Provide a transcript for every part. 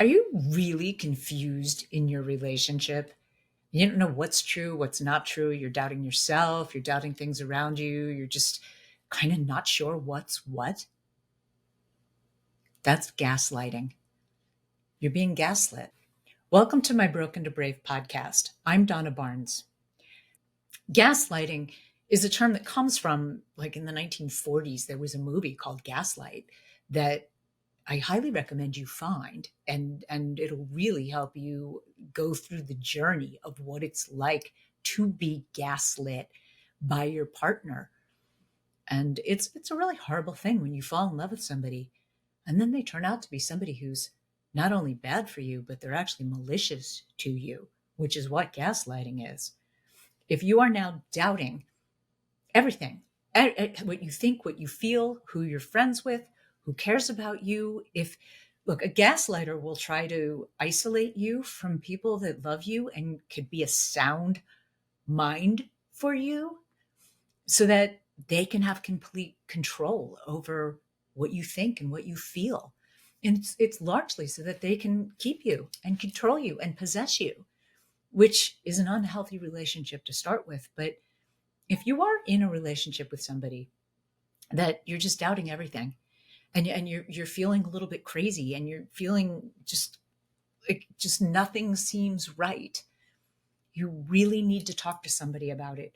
Are you really confused in your relationship? You don't know what's true, what's not true. You're doubting yourself, you're doubting things around you, you're just kind of not sure what's what. That's gaslighting. You're being gaslit. Welcome to my Broken to Brave podcast. I'm Donna Barnes. Gaslighting is a term that comes from, like, in the 1940s, there was a movie called Gaslight that I highly recommend you find, and it'll really help you go through the journey of what it's like to be gaslit by your partner. And it's a really horrible thing when you fall in love with somebody and then they turn out to be somebody who's not only bad for you, but they're actually malicious to you, which is what gaslighting is. If you are now doubting everything, what you think, what you feel, who you're friends with, who cares about you. If, look, a gaslighter will try to isolate you from people that love you and could be a sound mind for you so that they can have complete control over what you think and what you feel. And it's largely so that they can keep you and control you and possess you, which is an unhealthy relationship to start with. But if you are in a relationship with somebody that you're just doubting everything, and you're feeling a little bit crazy, and you're feeling just like just nothing seems right, you really need to talk to somebody about it.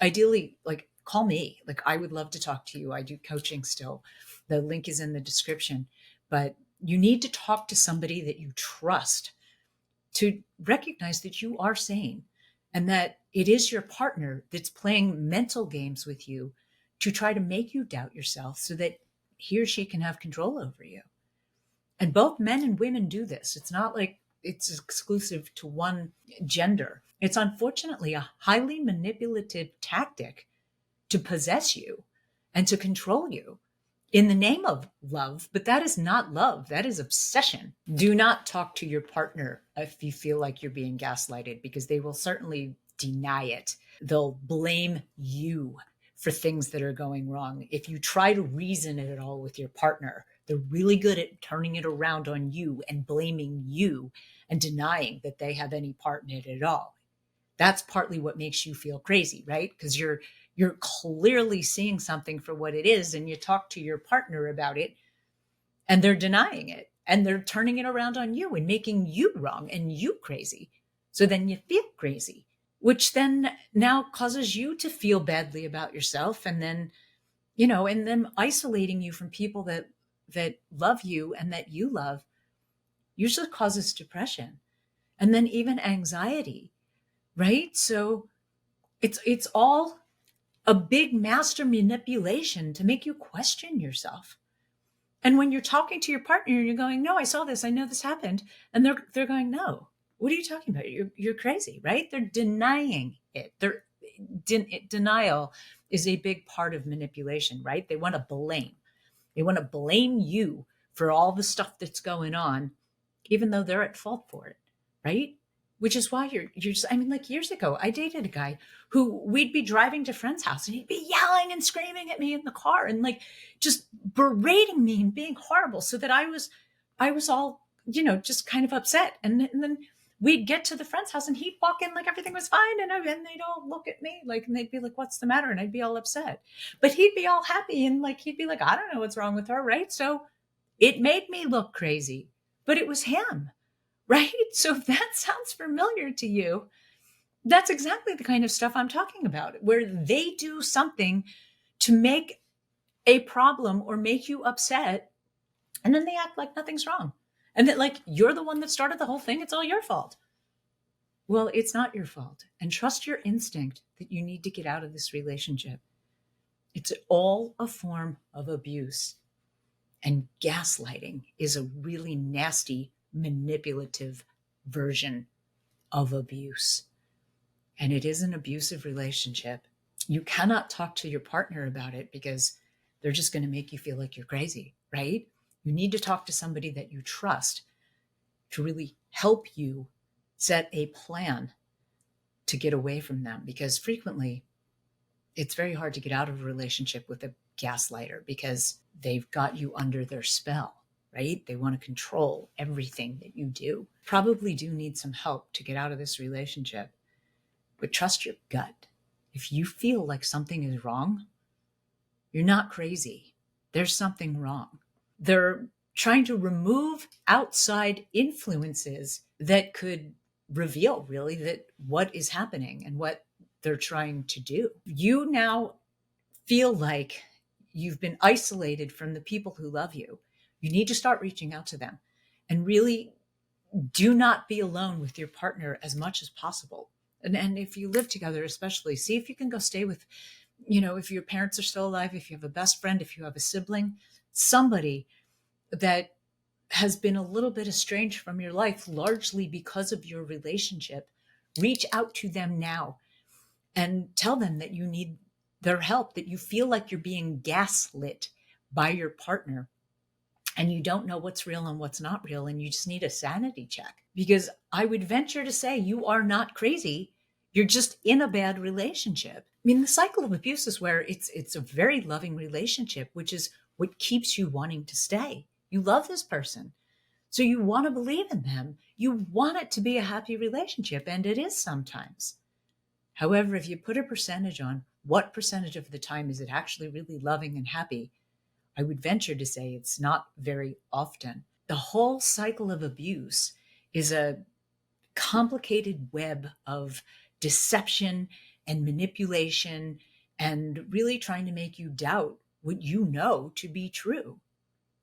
Ideally, like, call me. Like, I would love to talk to you. I do coaching still. The link is in the description. But you need to talk to somebody that you trust to recognize that you are sane and that it is your partner that's playing mental games with you to try to make you doubt yourself so that he or she can have control over you. And both men and women do this. It's not like it's exclusive to one gender. It's unfortunately a highly manipulative tactic to possess you and to control you in the name of love. But that is not love. That is obsession. Do not talk to your partner if you feel like you're being gaslighted, because they will certainly deny it. They'll blame you for things that are going wrong. If you try to reason it at all with your partner, they're really good at turning it around on you and blaming you and denying that they have any part in it at all. That's partly what makes you feel crazy, right? Because you're clearly seeing something for what it is, and you talk to your partner about it and they're denying it and they're turning it around on you and making you wrong and you crazy. So then you feel crazy, which then now causes you to feel badly about yourself, and then, and them isolating you from people that love you and that you love usually causes depression and then even anxiety, right? So it's all a big master manipulation to make you question yourself. And when you're talking to your partner, you're going, "No, I saw this. I know this happened." And they're going, "No, what are you talking about? You're crazy," right? They're denying it. Denial is a big part of manipulation, right? They want to blame. They want to blame you for all the stuff that's going on, even though they're at fault for it, right? Which is why you're just, I mean, like, years ago, I dated a guy who we'd be driving to a friend's house and he'd be yelling and screaming at me in the car and like just berating me and being horrible, so that I was all, just kind of upset. And then we'd get to the friend's house and he'd walk in like everything was fine. And they'd all look at me like, and they'd be like, "What's the matter?" And I'd be all upset, but he'd be all happy. And like, he'd be like, "I don't know what's wrong with her." Right. So it made me look crazy, but it was him. Right. So if that sounds familiar to you, that's exactly the kind of stuff I'm talking about, where they do something to make a problem or make you upset, and then they act like nothing's wrong. And that, like, you're the one that started the whole thing. It's all your fault. Well, it's not your fault. And trust your instinct that you need to get out of this relationship. It's all a form of abuse. And gaslighting is a really nasty, manipulative version of abuse. And it is an abusive relationship. You cannot talk to your partner about it because they're just going to make you feel like you're crazy, right? You need to talk to somebody that you trust to really help you set a plan to get away from them, because frequently it's very hard to get out of a relationship with a gaslighter because they've got you under their spell. right? They want to control everything that you do. Probably do need some help to get out of this relationship, but trust your gut. If you feel like something is wrong, you're not crazy. There's something wrong. They're trying to remove outside influences that could reveal really that what is happening and what they're trying to do. You now feel like you've been isolated from the people who love you. You need to start reaching out to them and really do not be alone with your partner as much as possible. And if you live together, especially, see if you can go stay with, if your parents are still alive, if you have a best friend, if you have a sibling, somebody that has been a little bit estranged from your life, largely because of your relationship. Reach out to them now and tell them that you need their help, that you feel like you're being gaslit by your partner and you don't know what's real and what's not real, and you just need a sanity check. Because I would venture to say you are not crazy. You're just in a bad relationship. I mean, the cycle of abuse is where it's a very loving relationship, which is what keeps you wanting to stay. You love this person, so you want to believe in them. You want it to be a happy relationship, and it is sometimes. However, if you put a percentage on what percentage of the time is it actually really loving and happy, I would venture to say it's not very often. The whole cycle of abuse is a complicated web of deception and manipulation and really trying to make you doubt what you know to be true.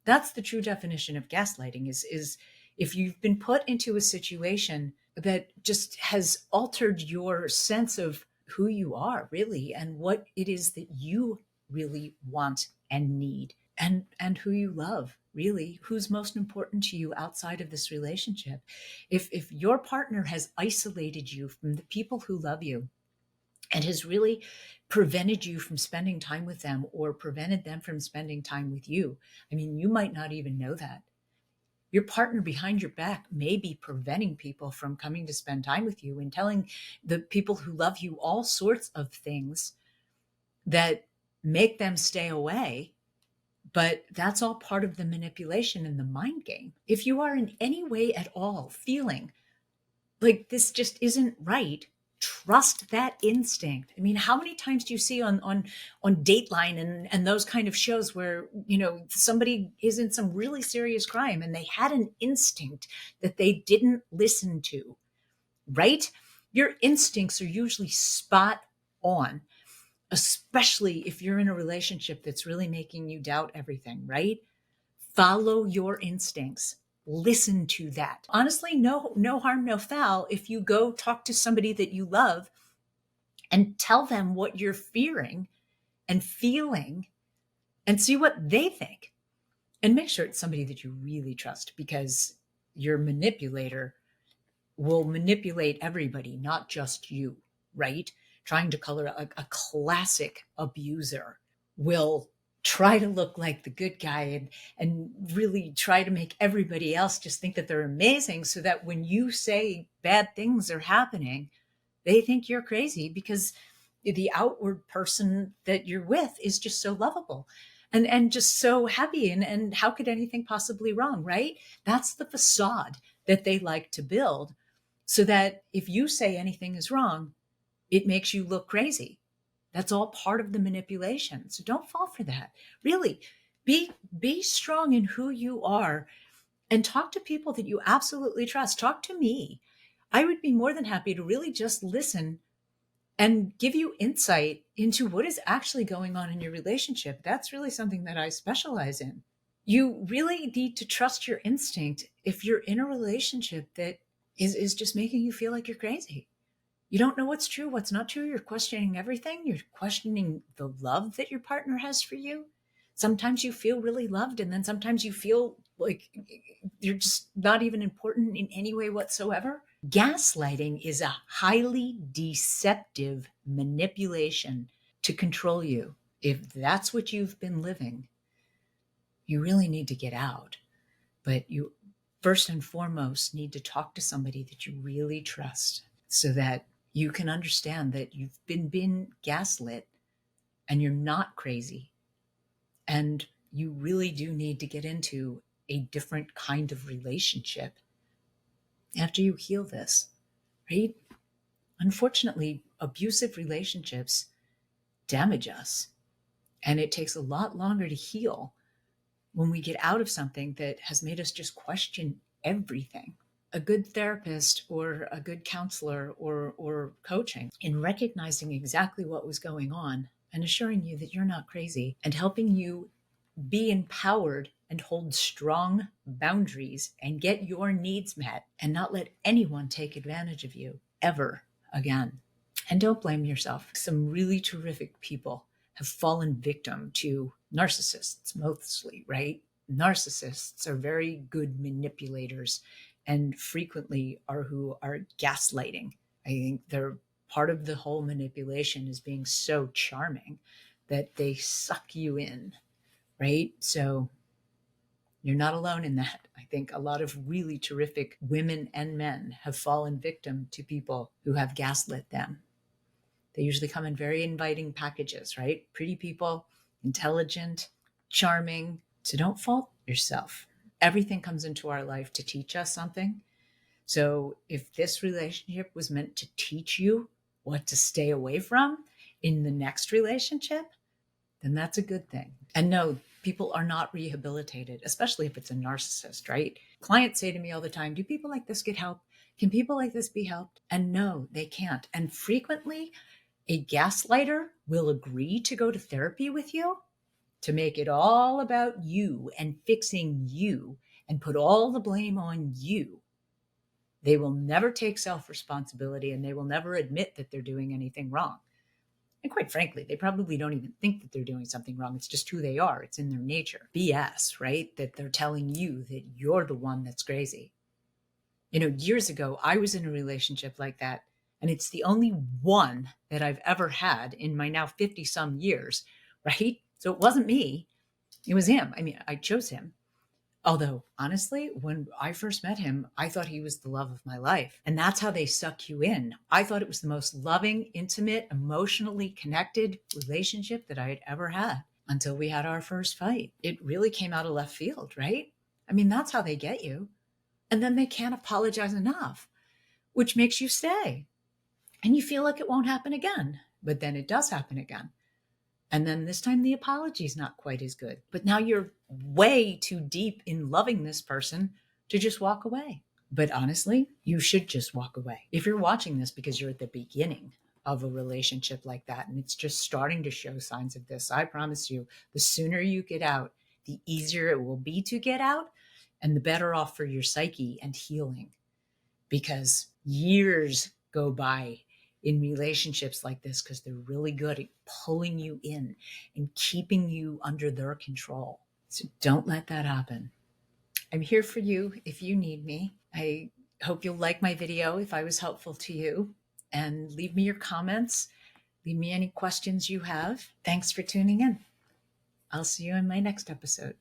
That's the true definition of gaslighting is if you've been put into a situation that just has altered your sense of who you are really and what it is that you really want and need and who you love, really, who's most important to you outside of this relationship. If your partner has isolated you from the people who love you and has really prevented you from spending time with them or prevented them from spending time with you, I mean, you might not even know that. Your partner behind your back may be preventing people from coming to spend time with you and telling the people who love you all sorts of things that make them stay away. But that's all part of the manipulation and the mind game. If you are in any way at all feeling like this just isn't right, trust that instinct. I mean, how many times do you see on Dateline and those kind of shows where, somebody is in some really serious crime and they had an instinct that they didn't listen to, right? Your instincts are usually spot on, especially if you're in a relationship that's really making you doubt everything, right? Follow your instincts. Listen to that. Honestly, no harm, no foul if you go talk to somebody that you love and tell them what you're fearing and feeling and see what they think. And make sure it's somebody that you really trust, because your manipulator will manipulate everybody, not just you, right? Trying to color a classic abuser will try to look like the good guy and really try to make everybody else just think that they're amazing, so that when you say bad things are happening, they think you're crazy because the outward person that you're with is just so lovable and just so happy. And how could anything possibly wrong, right? That's the facade that they like to build, so that if you say anything is wrong, it makes you look crazy. That's all part of the manipulation. So don't fall for that. Really, be strong in who you are and talk to people that you absolutely trust. Talk to me. I would be more than happy to really just listen and give you insight into what is actually going on in your relationship. That's really something that I specialize in. You really need to trust your instinct if you're in a relationship that is just making you feel like you're crazy. You don't know what's true, what's not true. You're questioning everything. You're questioning the love that your partner has for you. Sometimes you feel really loved, and then sometimes you feel like you're just not even important in any way whatsoever. Gaslighting is a highly deceptive manipulation to control you. If that's what you've been living, you really need to get out. But you first and foremost need to talk to somebody that you really trust, so that you can understand that you've been gaslit and you're not crazy. And you really do need to get into a different kind of relationship after you heal this, right? Unfortunately, abusive relationships damage us, and it takes a lot longer to heal when we get out of something that has made us just question everything. A good therapist or a good counselor or coaching in recognizing exactly what was going on and assuring you that you're not crazy and helping you be empowered and hold strong boundaries and get your needs met and not let anyone take advantage of you ever again. And don't blame yourself. Some really terrific people have fallen victim to narcissists mostly, right? Narcissists are very good manipulators and frequently are who are gaslighting. I think they're part of the whole manipulation is being so charming that they suck you in, right? So you're not alone in that. I think a lot of really terrific women and men have fallen victim to people who have gaslit them. They usually come in very inviting packages, right? Pretty people, intelligent, charming. So don't fault yourself. Everything comes into our life to teach us something. So if this relationship was meant to teach you what to stay away from in the next relationship, then that's a good thing. And no, people are not rehabilitated, especially if it's a narcissist, right? Clients say to me all the time, do people like this get help? Can people like this be helped? And no, they can't. And frequently, a gaslighter will agree to go to therapy with you to make it all about you and fixing you and put all the blame on you. They will never take self-responsibility and they will never admit that they're doing anything wrong. And quite frankly, they probably don't even think that they're doing something wrong. It's just who they are. It's in their nature. BS, right? That they're telling you that you're the one that's crazy. You know, years ago, I was in a relationship like that. And it's the only one that I've ever had in my now 50 some years, right? So it wasn't me. It was him. I mean, I chose him. Although, honestly, when I first met him, I thought he was the love of my life. And that's how they suck you in. I thought it was the most loving, intimate, emotionally connected relationship that I had ever had until we had our first fight. It really came out of left field, right? I mean, that's how they get you. And then they can't apologize enough, which makes you stay. And you feel like it won't happen again. But then it does happen again. And then this time the apology is not quite as good. But now you're way too deep in loving this person to just walk away. But honestly, you should just walk away. If you're watching this because you're at the beginning of a relationship like that and it's just starting to show signs of this, I promise you, the sooner you get out, the easier it will be to get out and the better off for your psyche and healing. Because years go by in relationships like this because they're really good at pulling you in and keeping you under their control. So don't let that happen. I'm here for you if you need me. I hope you'll like my video if I was helpful to you, and leave me your comments. Leave me any questions you have. Thanks for tuning in. I'll see you in my next episode.